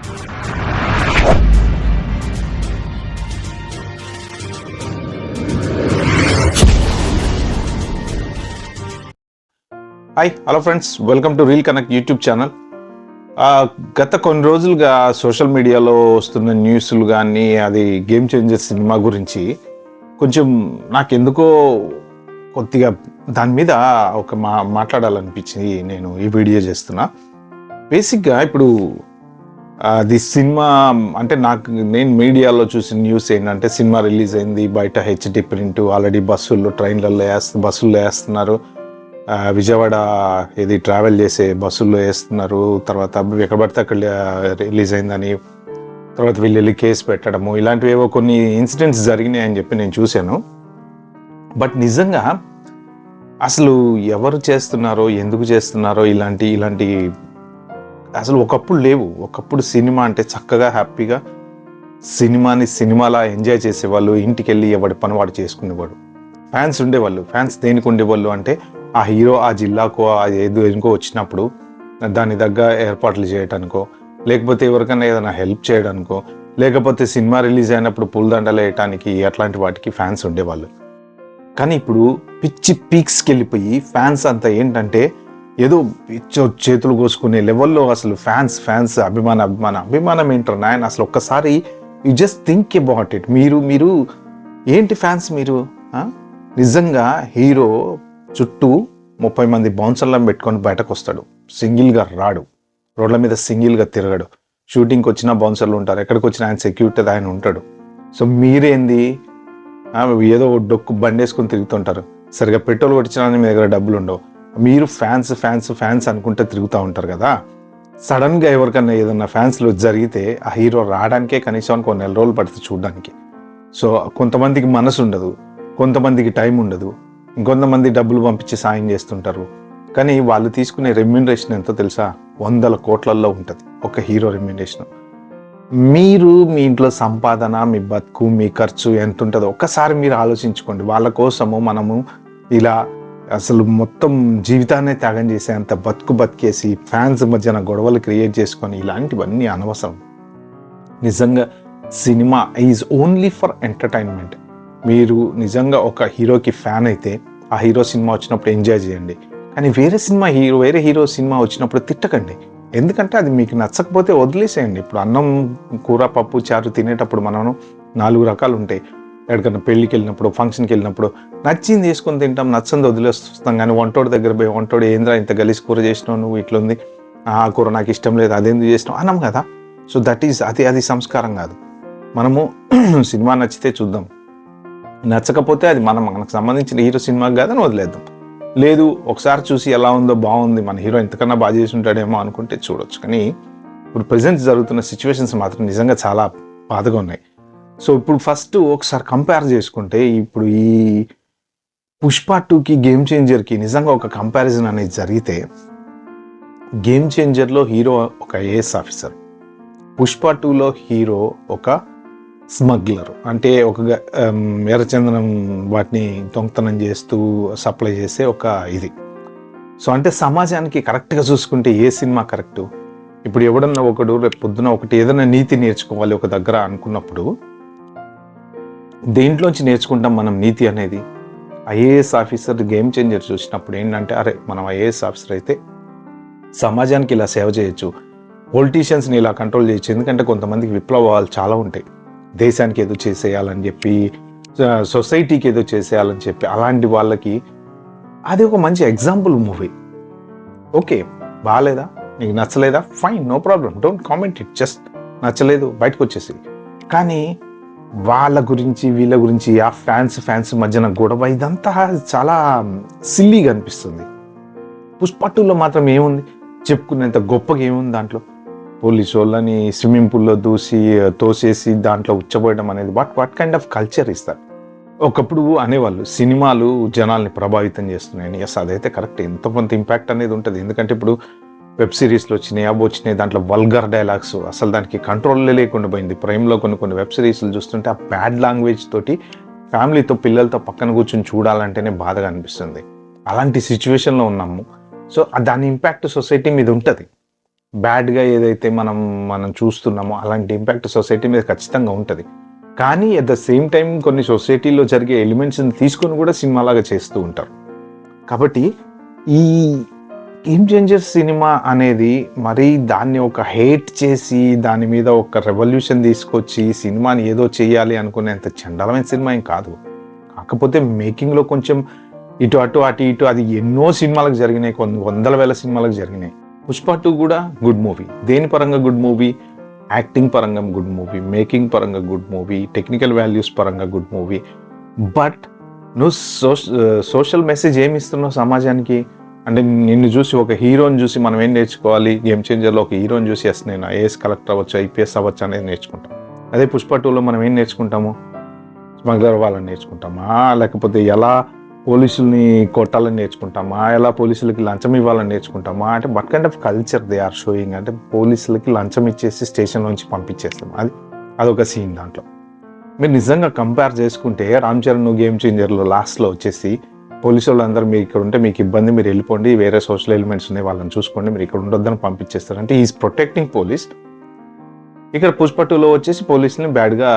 Hi hello friends, welcome to reel connect YouTube channel. గత కొన్ని రోజులుగా సోషల్ మీడియాలో వస్తున్న న్యూస్లు కానీ అది గేమ్ చేంజర్ సినిమా గురించి కొంచెం నాకెందుకో కొద్దిగా దాని మీద ఒక మాట్లాడాలనిపించి నేను ఈ వీడియో చేస్తున్నా. బేసిక్గా ఇప్పుడు అది సినిమా అంటే నేను మీడియాలో చూసిన న్యూస్ ఏంటంటే సినిమా రిలీజ్ అయింది, బయట హెచ్డి ప్రింట్ ఆల్రెడీ బస్సుల్లో వేస్తున్నారు, విజయవాడ ఇది ట్రావెల్ చేసే బస్సుల్లో వేస్తున్నారు. తర్వాత ఎక్కడ పడితే అక్కడ రిలీజ్ అయిందని తర్వాత వీళ్ళు వెళ్ళి కేసు పెట్టడము, ఇలాంటివి ఏవో కొన్ని ఇన్సిడెంట్స్ జరిగినాయి అని చెప్పి నేను చూశాను. బట్ నిజంగా అసలు ఎవరు చేస్తున్నారో, ఎందుకు చేస్తున్నారో ఇలాంటి అసలు ఒకప్పుడు లేవు. ఒకప్పుడు సినిమా అంటే చక్కగా హ్యాపీగా సినిమాలా ఎంజాయ్ చేసేవాళ్ళు. ఇంటికి వెళ్ళి ఎవడి పని వాడు చేసుకునేవాడు. ఫ్యాన్స్ ఉండేవాళ్ళు. ఫ్యాన్స్ దేనికి ఉండేవాళ్ళు అంటే ఆ హీరో ఆ జిల్లాకో దేనికో వచ్చినప్పుడు దాని దగ్గ ఏర్పాట్లు చేయడానికో, లేకపోతే ఎవరికైనా ఏదైనా హెల్ప్ చేయడానికో, లేకపోతే సినిమా రిలీజ్ అయినప్పుడు పూలదండలు వేయటానికి అట్లాంటి వాటికి ఫ్యాన్స్ ఉండేవాళ్ళు. కానీ ఇప్పుడు పిచ్చి పీక్స్కి వెళ్ళిపోయి ఫ్యాన్స్ అంతా ఏంటంటే ఏదో చేతులు కోసుకునే లెవెల్లో అసలు ఫ్యాన్స్ అభిమానం ఏంటారు నాయన. అసలు ఒక్కసారి you just think about it. మీరు ఏంటి ఫ్యాన్స్ మీరు? నిజంగా హీరో చుట్టూ 30 మంది బౌన్సర్లను పెట్టుకొని బయటకు వస్తాడు. సింగిల్గా రాడు, రోడ్ల మీద సింగిల్గా తిరగడు. షూటింగ్కి వచ్చిన బౌన్సర్లు ఉంటారు, ఎక్కడికి వచ్చిన ఆయన సెక్యూరిటీ ఆయన ఉంటాడు. సో మీరేంది ఏదో డొక్కు బండేసుకొని తిరుగుతుంటారు. సరిగా పెట్రోల్ కొట్టించినా మీ దగ్గర డబ్బులు ఉండవు. మీరు ఫ్యాన్స్ అనుకుంటే తిరుగుతూ ఉంటారు కదా. సడన్గా ఎవరికన్నా ఏదన్నా ఫ్యాన్స్లో జరిగితే ఆ హీరో రావడానికే కనీసం కొన్ని నెల రోజులు పడుతుంది చూడడానికి. సో కొంతమందికి మనసు ఉండదు, కొంతమందికి టైం ఉండదు, ఇంకొంతమంది డబ్బులు పంపించి సాయం చేస్తుంటారు. కానీ వాళ్ళు తీసుకునే రెమ్యూనరేషన్ ఎంతో తెలుసా? 100 కోట్లల్లో ఉంటుంది ఒక హీరో రెమ్యూనరేషన్. మీరు మీ ఇంట్లో సంపాదన, మీ బతుకు, మీ ఖర్చు ఎంత ఉంటుందో ఒక్కసారి మీరు ఆలోచించుకోండి. వాళ్ళ కోసము మనము ఇలా అసలు మొత్తం జీవితాన్నే త్యాగం చేసే అంత బతికేసి ఫ్యాన్స్ మధ్యన గొడవలు క్రియేట్ చేసుకొని ఇలాంటివన్నీ అనవసరం. నిజంగా cinema is only for entertainment. మీరు నిజంగా ఒక హీరోకి ఫ్యాన్ అయితే ఆ హీరో సినిమా వచ్చినప్పుడు ఎంజాయ్ చేయండి. కానీ వేరే హీరో సినిమా వచ్చినప్పుడు తిట్టకండి. ఎందుకంటే అది మీకు నచ్చకపోతే వదిలేసేయండి. ఇప్పుడు అన్నం కూర పప్పు చారు తినేటప్పుడు మనం 4 రకాలు ఉంటాయి. ఎక్కడికన్నా పెళ్ళికి వెళ్ళినప్పుడు, ఫంక్షన్కి వెళ్ళినప్పుడు నచ్చింది వేసుకొని తింటాం, నచ్చింది వదిలేస్తాం. కానీ వంటోడి దగ్గర పోయి వంటోడు ఏంద్రా ఇంత గలీజ్ కూర చేసినావు, నువ్వు ఇట్లుంది, ఆ కూర నాకు ఇష్టం లేదు, అదేందుకు చేసినావు అన్నాం కదా. సో దట్ ఈస్ అది సంస్కారం కాదు. మనము సినిమా నచ్చితే చూద్దాం, నచ్చకపోతే అది మనకు సంబంధించిన హీరో సినిమాకి కాదని వదిలేద్దాం. లేదు ఒకసారి చూసి ఎలా ఉందో, బాగుంది, మన హీరో ఇంతకన్నా బాగా చేసి ఉంటాడేమో అనుకుంటే చూడొచ్చు. కానీ ఇప్పుడు ప్రజెంట్ జరుగుతున్న సిచ్యువేషన్స్ మాత్రం నిజంగా చాలా బాధగా ఉన్నాయి. సో ఇప్పుడు ఫస్ట్ ఒకసారి కంపేర్ చేసుకుంటే ఇప్పుడు ఈ పుష్ప 2కి గేమ్ చేంజర్కి నిజంగా ఒక కంపారిజన్ అనేది జరిగితే, గేమ్ చేంజర్లో హీరో ఒక ఐఏఎస్ ఆఫీసర్, పుష్ప 2లో హీరో ఒక స్మగ్లర్. అంటే ఒక ఎర్రచందనం వాటిని దొంగతనం చేస్తూ సప్లై చేసే ఒక ఇది. సో అంటే సమాజానికి కరెక్ట్గా చూసుకుంటే ఏ సినిమా కరెక్టు? ఇప్పుడు ఎవడన్నా ఒకడు రేపు పొద్దున ఏదైనా నీతి నేర్చుకోవాలి ఒక దగ్గర అనుకున్నప్పుడు దేంట్లోంచి నేర్చుకుంటాం మనం నీతి అనేది? ఐఏఎస్ ఆఫీసర్ గేమ్ చేంజర్ చూసినప్పుడు ఏంటంటే, అరే మనం ఐఏఎస్ ఆఫీసర్ అయితే సమాజానికి ఇలా సేవ చేయొచ్చు, పొలిటీషియన్స్ని ఇలా కంట్రోల్ చేయొచ్చు. ఎందుకంటే కొంతమందికి విప్లవాలు చాలా ఉంటాయి, దేశానికి ఏదో చేసేయాలని చెప్పి, సొసైటీకి ఏదో చేసేయాలని చెప్పి, అలాంటి వాళ్ళకి అది ఒక మంచి ఎగ్జాంపుల్ మూవీ. ఓకే, బాగాలేదా, నీకు నచ్చలేదా, fine, no problem, don't comment it, just నచ్చలేదు బయటకు వచ్చేసి. కానీ వాళ్ళ గురించి వీళ్ళ గురించి ఆ ఫ్యాన్స్ మధ్యన గొడవ ఇదంతా చాలా సిల్లీగా అనిపిస్తుంది. పుష్ప 2లో మాత్రం ఏముంది చెప్పుకునేంత గొప్పగా ఏముంది దాంట్లో? పోలీసు వాళ్ళని స్విమ్మింగ్ పూల్లో తోసేసి దాంట్లో ఉచ్చబోయడం అనేది వాట్ కైండ్ ఆఫ్ కల్చర్ ఇస్తారు? ఒకప్పుడు అనేవాళ్ళు సినిమాలు జనాల్ని ప్రభావితం చేస్తున్నాయని. ఎస్, అదైతే కరెక్ట్. ఎంతో కొంత ఇంపాక్ట్ అనేది ఉంటుంది. ఎందుకంటే ఇప్పుడు వెబ్ సిరీస్లు వచ్చినాయి, దాంట్లో వల్గర్ డైలాగ్స్, అసలు దానికి కంట్రోల్లే లేకుండా పోయింది. ప్రైమ్లో కొన్ని వెబ్ సిరీస్లు చూస్తుంటే ఆ బ్యాడ్ లాంగ్వేజ్ తోటి ఫ్యామిలీతో పిల్లలతో పక్కన కూర్చొని చూడాలంటేనే బాధగా అనిపిస్తుంది. అలాంటి సిచ్యువేషన్లో ఉన్నాము. సో దాని ఇంపాక్ట్ సొసైటీ మీద ఉంటుంది. బ్యాడ్గా ఏదైతే మనం చూస్తున్నామో అలాంటి ఇంపాక్ట్ సొసైటీ మీద ఖచ్చితంగా ఉంటుంది. కానీ అట్ ద సేమ్ టైం కొన్ని సొసైటీలో జరిగే ఎలిమెంట్స్ని తీసుకొని కూడా సినిమాలాగా చేస్తూ ఉంటారు. కాబట్టి ఈ గేమ్ చేంజర్ సినిమా అనేది మరి దాన్ని ఒక హేట్ చేసి దాని మీద ఒక రెవల్యూషన్ తీసుకొచ్చి సినిమాని ఏదో చేయాలి అనుకునేంత చండాలమైన సినిమా ఏం కాదు. కాకపోతే మేకింగ్లో కొంచెం ఇటు అటు అది ఎన్నో సినిమాలకు జరిగినాయి, కొన్ని వందల వేల సినిమాలకు జరిగినాయి. పుష్ప 2 కూడా గుడ్ మూవీ. దేని పరంగా గుడ్ మూవీ? యాక్టింగ్ పరంగా గుడ్ మూవీ, మేకింగ్ పరంగా గుడ్ మూవీ, టెక్నికల్ వాల్యూస్ పరంగా గుడ్ మూవీ. బట్ నువ్వు సోషల్ మెసేజ్ ఏమి ఇస్తున్నావు సమాజానికి? అంటే నిన్ను చూసి, ఒక హీరోని చూసి మనం ఏం నేర్చుకోవాలి? గేమ్ చేంజర్లో ఒక హీరోని చూసి నేను ఐఏఎస్ కలెక్టర్ అవ్వచ్చు, ఐపీఎస్ అవ్వచ్చు అనేది నేర్చుకుంటాం. అదే పుష్ప 2లో మనం ఏం నేర్చుకుంటాము? స్మగ్లర్ వాళ్ళని నేర్చుకుంటామా, లేకపోతే ఎలా పోలీసుల్ని కొట్టాలని నేర్చుకుంటామా, ఎలా పోలీసులకి లంచం ఇవ్వాలని నేర్చుకుంటామా? అంటే what kind of culture they are showing? అంటే పోలీసులకి లంచం ఇచ్చేసి స్టేషన్లోంచి పంపించేస్తాం. అదొక సీన్. దాంట్లో మీరు నిజంగా కంపేర్ చేసుకుంటే రామ్ చరణ్ గేమ్ చేంజర్లో లాస్ట్లో వచ్చేసి పోలీసు వాళ్ళందరూ మీరు ఇక్కడ ఉంటే మీకు ఇబ్బంది, మీరు వెళ్ళిపోండి, వేరే సోషల్ ఎలిమెంట్స్ ఉన్నాయి వాళ్ళని చూసుకోండి, మీరు ఇక్కడ ఉండొద్దని పంపించేస్తారు. అంటే ఈజ్ ప్రొటెక్టింగ్ పోలీస్. ఇక్కడ పుష్ప 2లో వచ్చేసి పోలీసుని బ్యాడ్గా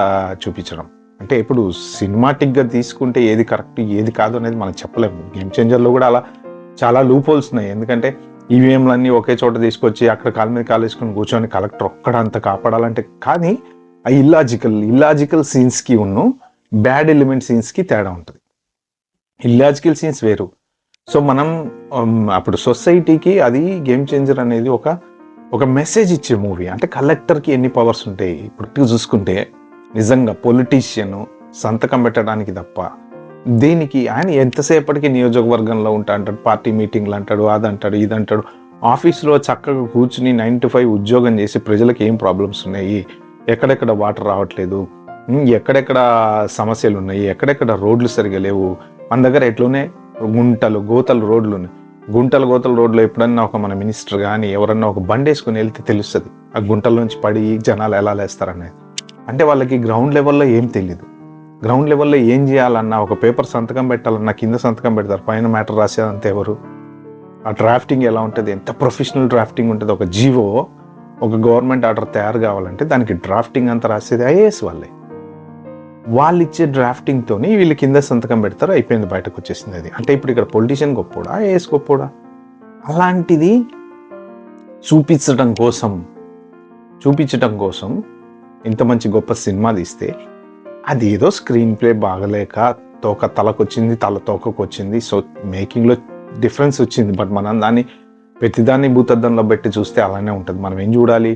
చూపించడం. అంటే ఇప్పుడు సినిమాటిక్గా తీసుకుంటే ఏది కరెక్ట్ ఏది కాదు అనేది మనం చెప్పలేము. గేమ్ చేంజర్లో కూడా అలా చాలా లూప్ హోల్స్ ఉన్నాయి. ఎందుకంటే ఈవీఎంలన్నీ ఒకే చోట తీసుకొచ్చి అక్కడ కాలు మీద కాలు వేసుకొని కూర్చొని కలెక్టర్ ఒక్కడంతా కాపాడాలంటే, కానీ ఆ ఇల్లాజికల్ సీన్స్కి బ్యాడ్ ఎలిమెంట్ సీన్స్కి తేడా ఉంటుంది. ఇల్లాజికల్ సీన్స్ వేరు. సో మనం అప్పుడు సొసైటీకి అది గేమ్ చేంజర్ అనేది ఒక మెసేజ్ ఇచ్చే మూవీ. అంటే కలెక్టర్కి ఎన్ని పవర్స్ ఉంటాయి ఇప్పుడు చూసుకుంటే, నిజంగా పొలిటీషియన్ సంతకం పెట్టడానికి తప్ప దేనికి ఆయన ఎంతసేపటికి నియోజకవర్గంలో అంటాడు, పార్టీ మీటింగ్లు అంటాడు, అదంటాడు ఇదంటాడు. ఆఫీస్లో చక్కగా కూర్చుని 9 to 5 ఉద్యోగం చేసి ప్రజలకు ఏం ప్రాబ్లమ్స్ ఉన్నాయి, ఎక్కడెక్కడ వాటర్ రావట్లేదు, ఎక్కడెక్కడ సమస్యలు ఉన్నాయి, ఎక్కడెక్కడ రోడ్లు సరిగా లేవు, మన దగ్గర ఎట్లునే గోతలు రోడ్లు రోడ్లు ఎప్పుడన్నా మన మినిస్టర్ కానీ ఎవరన్నా ఒక బండి వేసుకుని వెళ్తే తెలుస్తుంది ఆ గుంటల నుంచి పడి జనాలు ఎలా లేస్తారనేది. అంటే వాళ్ళకి గ్రౌండ్ లెవెల్లో ఏం తెలియదు. గ్రౌండ్ లెవెల్లో ఏం చేయాలన్నా, ఒక పేపర్ సంతకం పెట్టాలన్నా కింద సంతకం పెడతారు, పైన మ్యాటర్ రాసేదంతా ఎవరు? ఆ డ్రాఫ్టింగ్ ఎలా ఉంటుంది, ఎంత ప్రొఫెషనల్ డ్రాఫ్టింగ్ ఉంటుంది. ఒక జీవో, ఒక గవర్నమెంట్ ఆర్డర్ తయారు కావాలంటే దానికి డ్రాఫ్టింగ్ అంతా రాసేది ఐఏఎస్ వాళ్ళే. వాళ్ళు ఇచ్చే డ్రాఫ్టింగ్తోని వీళ్ళు కింద సంతకం పెడతారు, అయిపోయింది, బయటకు వచ్చేసింది అది. అంటే ఇప్పుడు ఇక్కడ పొలిటీషియన్ గొప్పోడా, ఐఏఎస్ గొప్పోడా? అలాంటిది చూపించడం కోసం ఇంత మంచి గొప్ప సినిమా తీస్తే అది ఏదో స్క్రీన్ ప్లే బాగలేక తోక తలకొచ్చింది, తల తోకకు వచ్చింది. సో మేకింగ్లో డిఫరెన్స్ వచ్చింది. బట్ మనం దాన్ని ప్రతిదాన్ని భూతద్దంలో పెట్టి చూస్తే అలానే ఉంటుంది. మనం ఏం చూడాలి?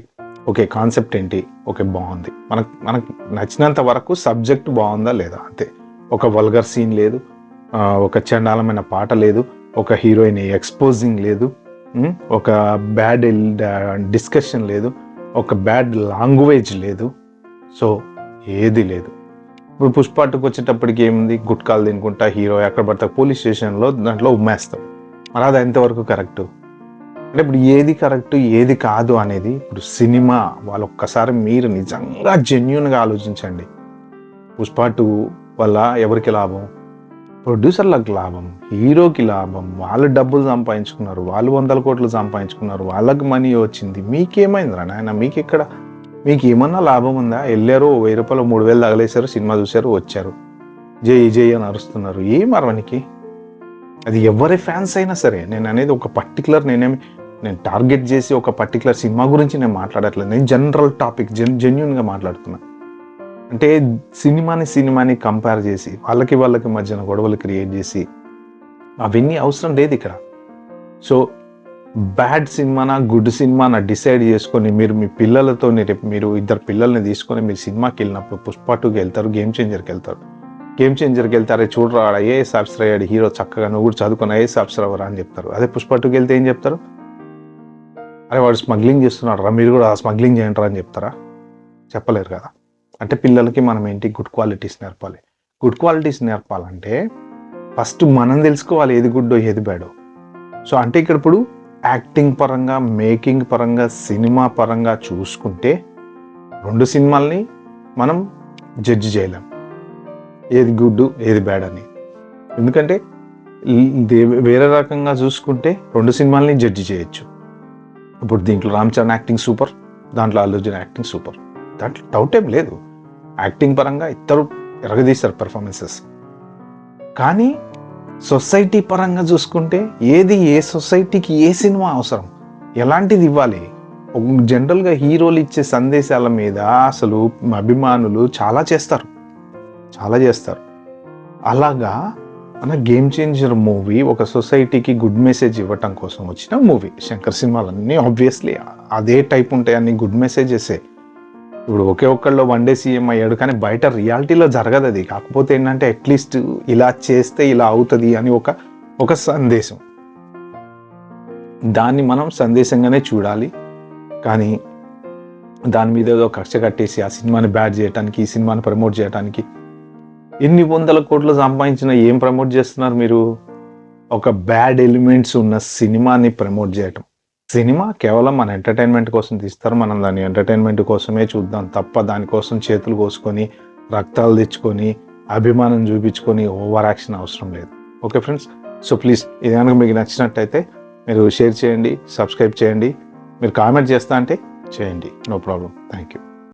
ఓకే, కాన్సెప్ట్ ఏంటి? ఓకే, బాగుంది, మనకు నచ్చినంత వరకు సబ్జెక్ట్ బాగుందా లేదా, అంతే. ఒక వల్గర్ సీన్ లేదు, ఒక చండాలమైన పాట లేదు, ఒక హీరోయిన్ ఎక్స్పోజింగ్ లేదు, ఒక బ్యాడ్ డిస్కషన్ లేదు, ఒక బ్యాడ్ లాంగ్వేజ్ లేదు. సో ఏది లేదు. ఇప్పుడు పుష్ప 2కి వచ్చేటప్పటికి ఏముంది? గుట్కాలు తినుకుంటా హీరో ఎక్కడ పడతా పోలీస్ స్టేషన్లో దాంట్లో ఉమ్మేస్తాం. మరి అది ఎంతవరకు కరెక్టు? అంటే ఇప్పుడు ఏది కరెక్టు ఏది కాదు అనేది ఇప్పుడు సినిమా వాళ్ళు ఒక్కసారి మీరు నిజంగా జెన్యూన్గా ఆలోచించండి. పుష్ప 2 వల్ల ఎవరికి లాభం? ప్రొడ్యూసర్లకు లాభం, హీరోకి లాభం. వాళ్ళు డబ్బులు సంపాదించుకున్నారు, వాళ్ళు 100 కోట్లు సంపాదించుకున్నారు, వాళ్ళకి మనీ వచ్చింది. మీకేమైందిరా నాయన? మీకు ఏమన్నా లాభం ఉందా? వెళ్ళారు, 1000 రూపాయలు 3000 తగలేశారు, సినిమా చూశారు, వచ్చారు, జై అని అరుస్తున్నారు. ఏం అరవనికి? అది ఎవరి ఫ్యాన్స్ అయినా సరే. నేను అనేది ఒక పర్టికులర్, నేను టార్గెట్ చేసి ఒక పర్టికులర్ సినిమా గురించి నేను మాట్లాడట్లేదు. నేను జనరల్ టాపిక్ జెన్యూన్గా మాట్లాడుతున్నా. అంటే సినిమాని కంపేర్ చేసి వాళ్ళకి మధ్యన గొడవలు క్రియేట్ చేసి అవన్నీ అవసరం లేదు ఇక్కడ. సో బ్యాడ్ సినిమానా గుడ్ సినిమానా డిసైడ్ చేసుకొని మీరు మీ పిల్లలతో, మీరు 2 పిల్లల్ని తీసుకొని మీరు సినిమాకి వెళ్ళినప్పుడు పుష్ప 2కి వెళ్తారు, గేమ్ చేంజర్కి వెళ్తారు. చూడరా ఐఏఎస్ ఆఫీసర్ అయ్యాడు హీరో, చక్కగా నువ్వు కూడా చదువుకొని ఐఏఎస్ ఆఫీసర్ అవ్వరా అని చెప్తారు. అదే పుష్ప 2కి వెళ్తే ఏం చెప్తారు? అరే వాడు స్మగ్లింగ్ చేస్తున్నాడు రా, మీరు కూడా స్మగ్లింగ్ చేయండి రా అని చెప్తారా? చెప్పలేరు కదా. అంటే పిల్లలకి మనం ఏంటి? గుడ్ క్వాలిటీస్ నేర్పాలి. గుడ్ క్వాలిటీస్ నేర్పాలంటే ఫస్ట్ మనం తెలుసుకోవాలి ఏది గుడ్డో ఏది బ్యాడో. సో అంటే ఇక్కడ ఇప్పుడు యాక్టింగ్ పరంగా, మేకింగ్ పరంగా, సినిమా పరంగా చూసుకుంటే 2 సినిమాల్ని మనం జడ్జి చేయలేం ఏది గుడ్ ఏది బ్యాడ్ అని. ఎందుకంటే వేరే రకంగా చూసుకుంటే 2 సినిమాల్ని జడ్జి చేయొచ్చు. ఇప్పుడు దీంట్లో రామ్ చరణ్ యాక్టింగ్ సూపర్, దాంట్లో అల్లు అర్జున్ యాక్టింగ్ సూపర్, దాంట్లో డౌట్ ఏం లేదు. యాక్టింగ్ పరంగా ఇద్దరు ఎరగదీశారు పెర్ఫార్మెన్సెస్. కానీ సొసైటీ పరంగా చూసుకుంటే ఏది ఏ సొసైటీకి ఏ సినిమా అవసరం, ఎలాంటిది ఇవ్వాలి? జనరల్గా హీరోలు ఇచ్చే సందేశాల మీద అసలు అభిమానులు చాలా చేస్తారు. అలాగా మన గేమ్ చేంజర్ మూవీ ఒక సొసైటీకి గుడ్ మెసేజ్ ఇవ్వటం కోసం వచ్చిన మూవీ. శంకర్ సినిమాలన్నీ ఆబ్వియస్లీ అదే టైప్ ఉంటాయి, అన్ని గుడ్ మెసేజెసే. ఇప్పుడు ఒకే ఒక్కళ్ళు వన్ డే సీఎం అయ్యాడు, కానీ బయట రియాలిటీలో జరగదు అది. కాకపోతే ఏంటంటే అట్లీస్ట్ ఇలా చేస్తే ఇలా అవుతుంది అని ఒక సందేశం, దాన్ని మనం సందేశంగానే చూడాలి. కానీ దాని మీద ఏదో కక్ష కట్టేసి ఆ సినిమాని బ్యాడ్ చేయడానికి, ఈ సినిమాని ప్రమోట్ చేయడానికి ఎన్ని వందల కోట్లు సంపాదించినా ఏం ప్రమోట్ చేస్తున్నారు మీరు? ఒక బ్యాడ్ ఎలిమెంట్స్ ఉన్న సినిమాని ప్రమోట్ చేయటం. సినిమా కేవలం మన ఎంటర్టైన్మెంట్ కోసం తీస్తారు, మనం దాన్ని ఎంటర్టైన్మెంట్ కోసమే చూద్దాం తప్ప దానికోసం చేతులు కోసుకొని రక్తాలు తెచ్చుకొని అభిమానం చూపించుకొని ఓవర్ యాక్షన్ అవసరం లేదు. ఓకే ఫ్రెండ్స్, సో ప్లీజ్ ఇది కనుక మీకు నచ్చినట్టయితే మీరు షేర్ చేయండి, సబ్స్క్రైబ్ చేయండి. మీరు కామెంట్ చేస్తా అంటే చేయండి, నో ప్రాబ్లం. Thank you.